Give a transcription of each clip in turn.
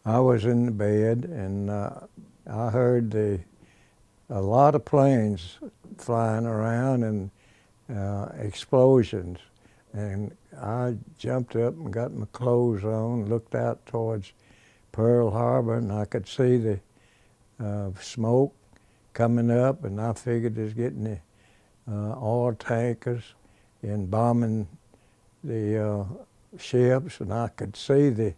I was in the bed, and I heard a lot of planes flying around and explosions. And I jumped up and got my clothes on, looked out towards Pearl Harbor, and I could see the smoke coming up, and I figured it was getting the oil tankers and bombing the ships, and I could see the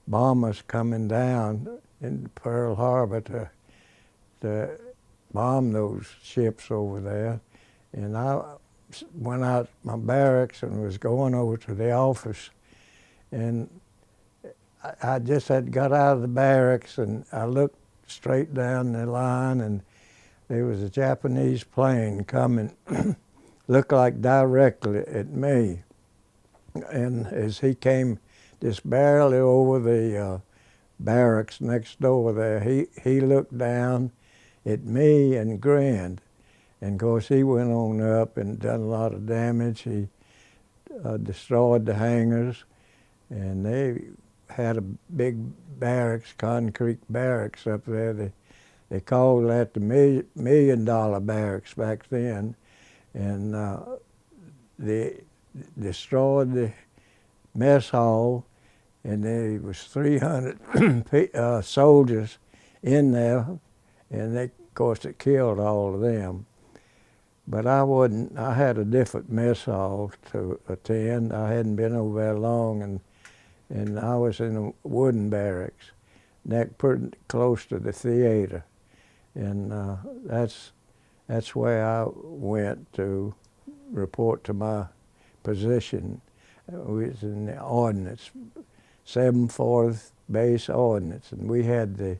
bombers coming down in Pearl Harbor to bomb those ships over there. And I went out my barracks and was going over to the office, and I just had got out of the barracks, and I looked straight down the line, and there was a Japanese plane coming, looked like directly at me. And as he came just barely over the barracks next door there, he looked down at me and grinned. And of course he went on up and done a lot of damage. He destroyed the hangars, and they had a big barracks, concrete barracks up there. They called that the $1 million barracks back then. And they destroyed the mess hall, and there was 300 soldiers in there, and they, of course, it killed all of them. But I had a different mess hall to attend. I hadn't been over there long, and I was in a wooden barracks, that pretty close to the theater. And that's where I went to report to my position. We was in the ordnance, 7/4 base ordnance, and we had the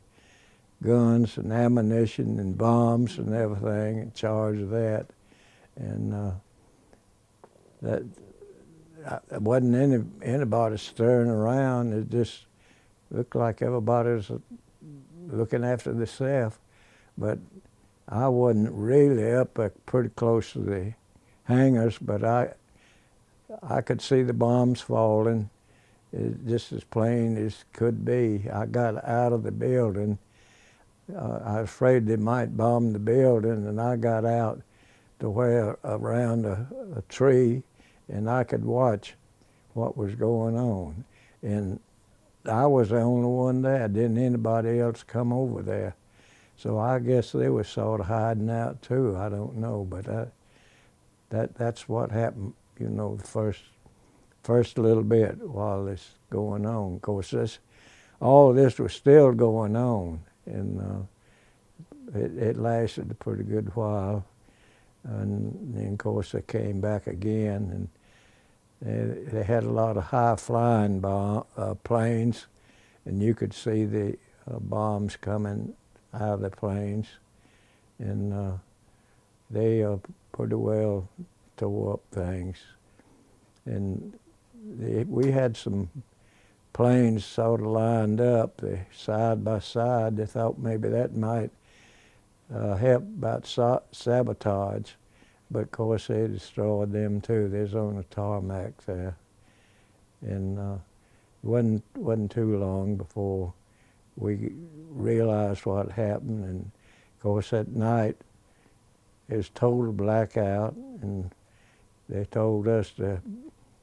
guns and ammunition and bombs and everything in charge of that. And that there wasn't anybody stirring around. It just looked like everybody was looking after themselves. But I wasn't really up pretty close to the hangars, but I could see the bombs falling just as plain as could be. I got out of the building. I was afraid they might bomb the building, and I got out to where around a tree, and I could watch what was going on. And I was the only one there. Didn't anybody else come over there. So I guess they were sort of hiding out too. I don't know, but that's what happened. You know, the first little bit while this going on. Of course, all of this was still going on, and it lasted a pretty good while. And then, of course, they came back again, and they had a lot of high-flying planes, and you could see the bombs coming out of the planes, and they pretty well tore up things. And we had some planes sort of lined up, side by side. They thought maybe that might help about sabotage, but of course they destroyed them too. There's on the tarmac there, and it wasn't too long before we realized what happened. And of course at night it was total blackout, and they told us to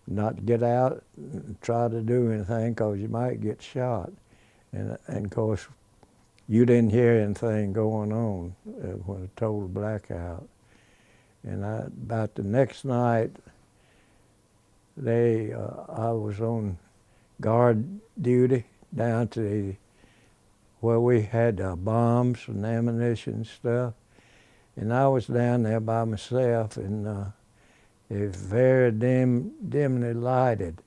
not get out and try to do anything because you might get shot. And of course you didn't hear anything going on when a total blackout. And about the next night, I was on guard duty down to where we had bombs and ammunition and stuff. And I was down there by myself, and it was very dimly lighted.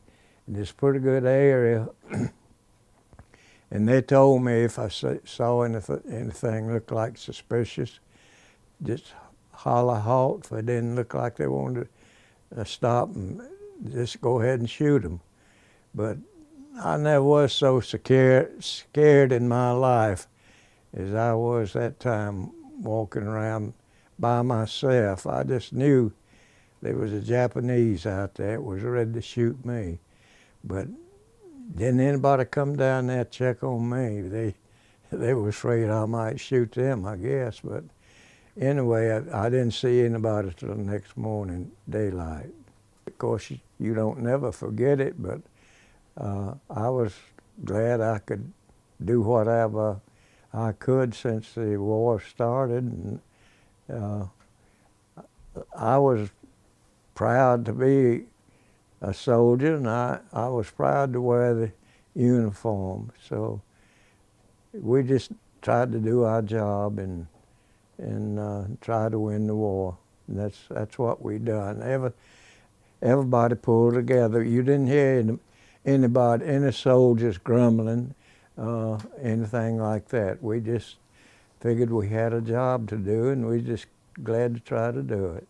And it's a pretty good area. And they told me if I saw anything look like suspicious, just holler halt. If it didn't look like they wanted to stop, and just go ahead and shoot them. But I never was so scared in my life as I was that time walking around by myself. I just knew there was a Japanese out there that was ready to shoot me. But didn't anybody come down there check on me. They were afraid I might shoot them, I guess. But anyway, I didn't see anybody till the next morning, daylight. Of course, you don't never forget it, but I was glad I could do whatever I could since the war started. And I was proud to be a soldier, and I was proud to wear the uniform. So we just tried to do our job and try to win the war. And that's what we done. Everybody pulled together. You didn't hear any soldiers grumbling, anything like that. We just figured we had a job to do, and we just glad to try to do it.